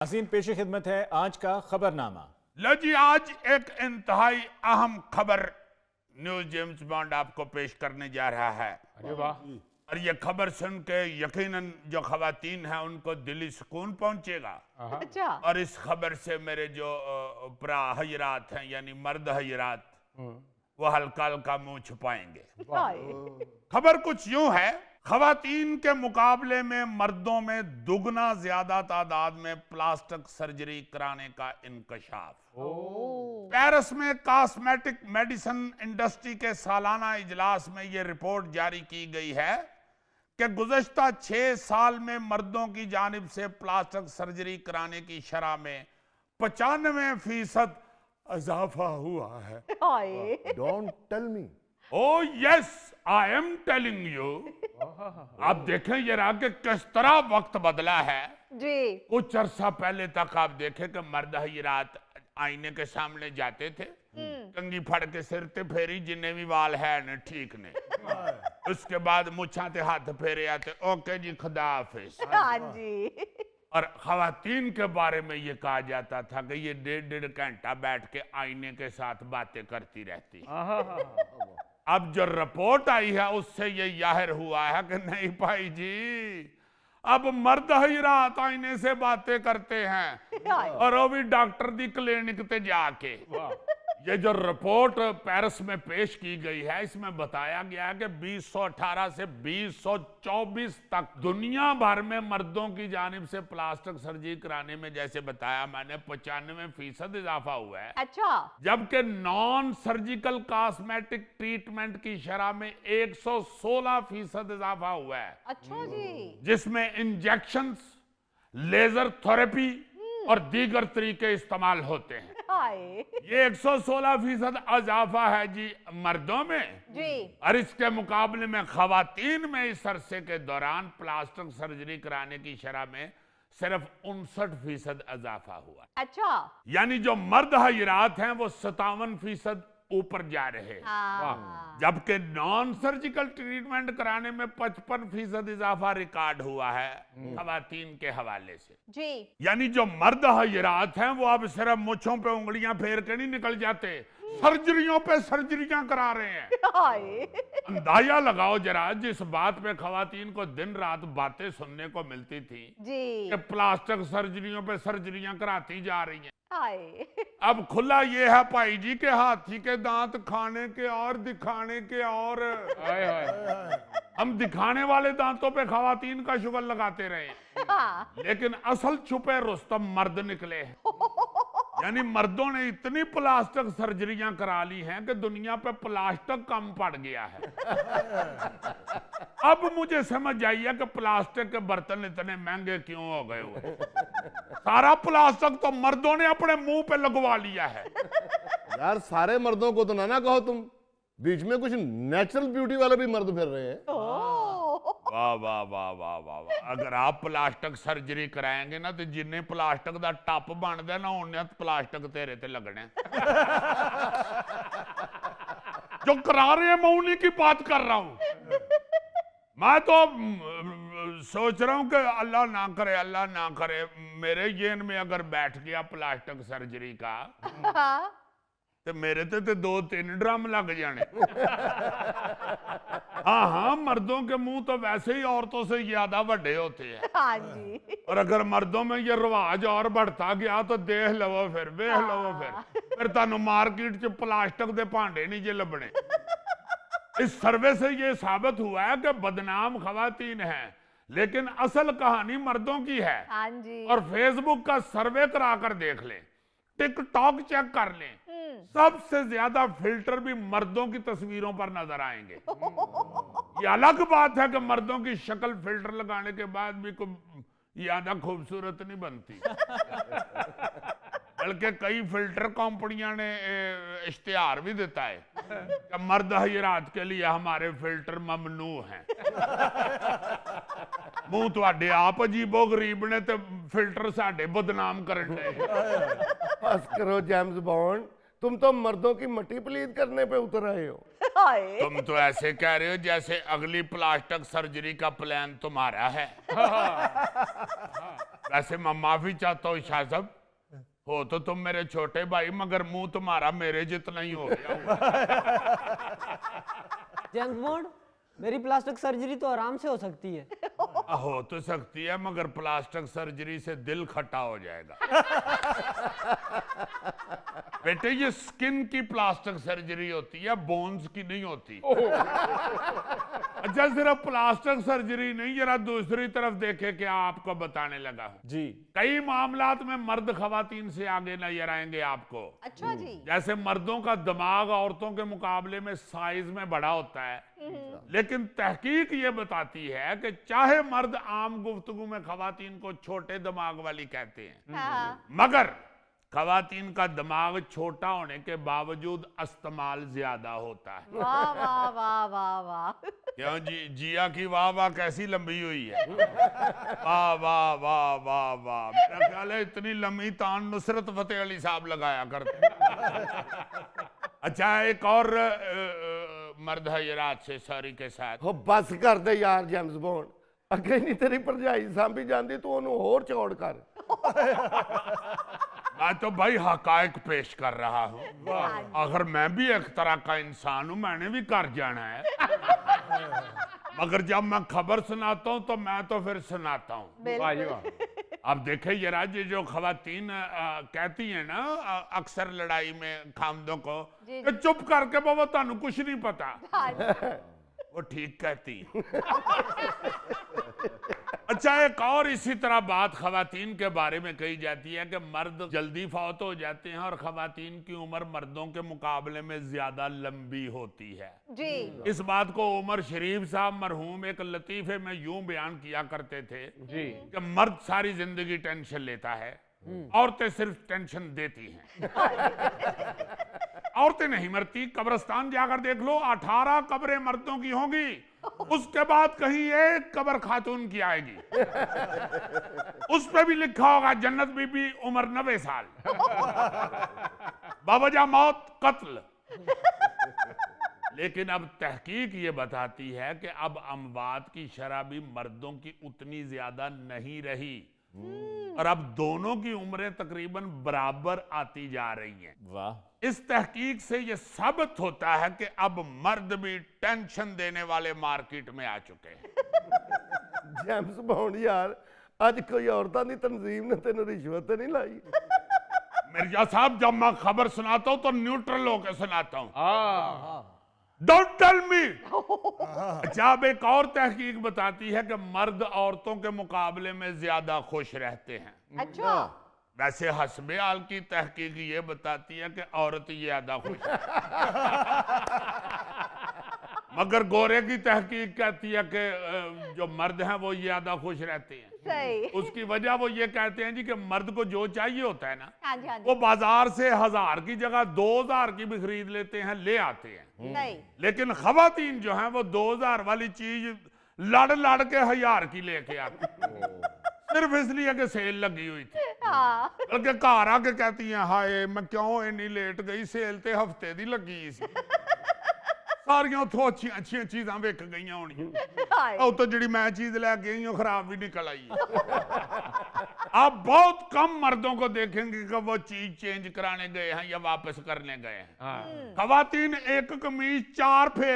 नाज़रीन पेश खिदमत है आज का खबरनामा। लो जी, आज एक इंतहाई अहम खबर न्यूज जेम्स बॉन्ड आपको पेश करने जा रहा है। अरे वाह। और ये खबर सुन के यकीनन जो खवातीन हैं उनको दिली सुकून पहुंचेगा। अच्छा। और इस खबर से मेरे जो प्रा हजरात हैं यानी मर्द हजरात वो हल्का हल्का मुंह छुपाएंगे। खबर कुछ यूं है, खवातीन के मुकाबले में मर्दों में दुगना ज्यादा तादाद में प्लास्टिक सर्जरी कराने का इंकशाफ। पेरिस में कॉस्मेटिक मेडिसिन इंडस्ट्री के सालाना इजलास में यह रिपोर्ट जारी की गई है कि गुज़श्ता 6 साल में मर्दों की जानिब से प्लास्टिक सर्जरी कराने की शरह में 95% इजाफा हुआ है। Don't tell me. Oh yes, I am telling you. आप देखें जरा कि किस तरह वक्त बदला है जी। कुछ अरसा पहले तक आप देखें कि मर्द हजरात आईने के सामने जाते थे, कंगी फड़ के सिर ते फेरी जिन्ने भी वाल है न ठीक ने, उसके बाद मुछा ते हाथ फेरे आते, ओके जी खुदा हाफिज। हाँ जी। और खवातीन के बारे में ये कहा जाता था कि ये 1.5 घंटा बैठ के आईने के साथ बातें करती रहती। अब जो रिपोर्ट आई है उससे ये जाहिर हुआ है कि नहीं भाई जी, अब मर्द हजरात आईने से बातें करते हैं और वो भी डॉक्टर दी क्लिनिक पे जाके। ये जो रिपोर्ट पेरिस में पेश की गई है इसमें बताया गया है कि 2018 से 2024 तक दुनिया भर में मर्दों की जानिब से प्लास्टिक सर्जरी कराने में, जैसे बताया मैंने, 95% इजाफा हुआ है। अच्छा। जबकि नॉन सर्जिकल कॉस्मेटिक ट्रीटमेंट की शरह में 116% इजाफा हुआ है। अच्छा जी। जिसमें इंजेक्शंस, लेजर थेरेपी और दीगर तरीके इस्तेमाल होते हैं। ये 116% इजाफा है जी मर्दों में जी। और इसके मुकाबले में खवातीन में इस अरसे के दौरान प्लास्टिक सर्जरी कराने की शरह में सिर्फ 59% इजाफा हुआ। अच्छा। यानी जो मर्द हजरात हैं वो 57% ऊपर जा रहे हैं, जबकि नॉन सर्जिकल ट्रीटमेंट कराने में 55% इजाफा रिकॉर्ड हुआ है खवातीन के हवाले से जी। यानी जो मर्द हजरात हैं वो अब सिर्फ मुछों पे उंगलियां फेर के नहीं निकल जाते, सर्जरियों पे सर्जरियां करा रहे हैं। अंदाजा लगाओ जरा, जिस बात पे खवातीन को दिन रात बातें सुनने को मिलती थी जी। कि प्लास्टिक सर्जरियों पे सर्जरियां कराती जा रही हैं, हाय। अब खुला ये है भाई जी के हाथी के दांत खाने के और दिखाने के और। हम दिखाने वाले दांतों पे खवातीन का शुगर लगाते रहे हाँ। लेकिन असल छुपे रुस्तम मर्द निकले हैं। यानी मर्दों ने इतनी प्लास्टिक सर्जरियां करा ली हैं कि दुनिया पे प्लास्टिक कम पड़ गया है। अब मुझे समझ आई है कि प्लास्टिक के बर्तन इतने महंगे क्यों हो गए हुए। सारा प्लास्टिक तो मर्दों ने अपने मुंह पे लगवा लिया है। यार सारे मर्दों को तो ना कहो तुम, बीच में कुछ नेचुरल ब्यूटी वाले भी मर्द फिर रहे हैं। वाह वाह वाह वाह वाह वाह। अगर आप प्लास्टिक सर्जरी कराएंगे ना तो जिन्हें प्लास्टिक का टप बनता ना उन्हें प्लास्टिक तेरे ते लगने। जो करा रहे हैं मैं उन्हीं की बात कर रहा हूं। मैं तो सोच रहा हूं कि अल्लाह ना करे मेरे जेन में अगर बैठ गया प्लास्टिक सर्जरी का तो मेरे ते 2-3 ड्रम लग जाने। हाँ, मर्दों के मुंह तो वैसे ही औरतों से ज्यादा बड़े होते हैं। हाँ जी। और अगर मर्दों में ये रिवाज और बढ़ता गया तो देख लवो फिर, वेख लवो फिर तानू मार्केट च प्लास्टिक दे भांडे नहीं जे लबने। इस सर्वे से ये साबित हुआ है कि बदनाम खवातीन है लेकिन असल कहानी मर्दों की है। हाँ जी। और फेसबुक का सर्वे करा कर देख लें, टिकटॉक चेक कर लें, सबसे ज्यादा फिल्टर भी मर्दों की तस्वीरों पर नजर आएंगे। ये अलग बात है कि मर्दों की शक्ल फिल्टर लगाने के बाद भी कोई ज्यादा खूबसूरत नहीं बनती। बल्कि कई फिल्टर कंपनियां ने इश्तिहार भी देता है कि मर्द हजरात के लिए हमारे फिल्टर ममनू हैं। मुंह तुहाडे आप अजीबो गरीब ने ते फिल्टर साडे बदनाम करन दे। बस करो जेम्स बॉन्ड, तुम तो मर्दों की मट्टी पलीद करने पे उतर आए हो। हाय तुम तो ऐसे कह रहे हो जैसे अगली प्लास्टिक सर्जरी का प्लान तुम्हारा है। वैसे मैं माफी चाहता हूँ शाह साहब, हो तो तुम मेरे छोटे भाई, मगर मुंह तुम्हारा मेरे जितना ही हो गया। जेम्स बॉन्ड, मेरी प्लास्टिक सर्जरी तो आराम से हो सकती है। हो तो सकती है, मगर प्लास्टिक सर्जरी से दिल खट्टा हो जाएगा। बेटे ये स्किन की प्लास्टिक सर्जरी होती है, बोन्स की नहीं होती। अच्छा सिर्फ प्लास्टिक सर्जरी नहीं, जरा दूसरी तरफ देखे क्या आपको बताने लगा हूं। जी। कई मामलात में मर्द खवातीन से आगे नजर आएंगे आपको। अच्छा जी। जैसे मर्दों का दिमाग औरतों के मुकाबले में साइज में बड़ा होता है, लेकिन तहकीक ये बताती है कि चाहे मर्द आम गुफ्तगू में खवातीन को छोटे दिमाग वाली कहते हैं, हाँ। मगर खवातीन का दिमाग छोटा होने के बावजूद इस्तेमाल ज्यादा होता है। वाह वाह वाह वाह वाह। क्यों जी, जिया की वाह वाह कैसी लंबी हुई है। वाह वाह वाह वाह वाह, मेरा ख्याल है इतनी लंबी तान नुसरत फतेह अली साहब लगाया करते। अच्छा एक और मर्द हजरात से सॉरी के साथ, हो बस कर दे यार जेम्स बॉन्ड, अगे नहीं तेरी भरजाई सांभी जाती तू ओनू होर चौड़ कर। मैं तो भाई हकायक पेश कर रहा हूँ। अगर मैं भी एक तरह का इंसान हूँ, मैंने भी कर जाना है। मगर जब मैं खबर सुनाता हूँ तो मैं तो फिर सुनाता हूँ। बिल्कुल। अब देखे जरा, ये जो खवातीन कहती हैं ना अक्सर लड़ाई में खामदों को जी, कि चुप करके बाबा तानू कुछ नहीं पता, हाँ। वो ठीक कहती। अच्छा एक और इसी तरह बात खवातीन के बारे में कही जाती है कि मर्द जल्दी फौत हो जाते हैं और खवातीन की उम्र मर्दों के मुकाबले में ज्यादा लंबी होती है। जी। इस बात को उमर शरीफ साहब मरहूम एक लतीफे में यूं बयान किया करते थे कि मर्द सारी जिंदगी टेंशन लेता है, औरतें सिर्फ टेंशन देती हैं। औरतें नहीं मरती, कब्रिस्तान जाकर देख लो, 18 कब्रें मर्दों की होंगी, उसके बाद कहीं एक कब्र खातून की आएगी, उस पे भी लिखा होगा जन्नत बीबी उम्र 90 साल, बावजह मौत कत्ल। लेकिन अब तहकीक ये बताती है कि अब अमवात की शरह भी मर्दों की उतनी ज्यादा नहीं रही और अब दोनों की उम्रें तकरीबन बराबर आती जा रही हैं। वाह। इस तहकीक से यह साबित होता है कि अब मर्द भी टेंशन देने वाले मार्केट में आ चुके हैं। जेम्स बॉन्ड यार, आज कोई औरतां दी तंजीम ने तेन रिश्वत नहीं लाई। मिर्जा साहब जब मैं खबर सुनाता हूं तो न्यूट्रल होकर सुनाता हूं। Don't tell me. अच्छा अब एक और तहकीक बताती है कि मर्द औरतों के मुकाबले में ज्यादा खुश रहते हैं। अच्छा। वैसे हस्बे हाल की तहकीक ये बताती है कि औरत ज्यादा खुश है। मगर गोरे की तहकीक कहती है कि जो मर्द हैं वो ज्यादा खुश रहते हैं। सही। उसकी वजह वो ये कहते हैं जी कि मर्द को जो चाहिए होता है ना, हाँ जी, हाँ जी। वो बाजार से 1000 की जगह 2000 की भी खरीद लेते हैं, ले आते हैं। नहीं। लेकिन खवातीन जो हैं वो 2000 वाली चीज लड़ लड़ के 1000 की लेके आती, सिर्फ इसलिए कि सेल लगी हुई थी। हाँ। बल्कि घर आके कहती हैं हाय मैं क्यों इन्नी लेट गई, सेल ते हफ्ते दी लगी सी। सारियां उथों अच्छी अच्छी चीजां विक गई होनी, हाय। तो जिहड़ी मैं चीज लैके आई खराब भी निकल आई। आप बहुत कम मर्दों को देखेंगे कि वो चीज चेंज कराने गए हैं या वापस करने गए हैं। खवातीन एक कमीज 4 फेर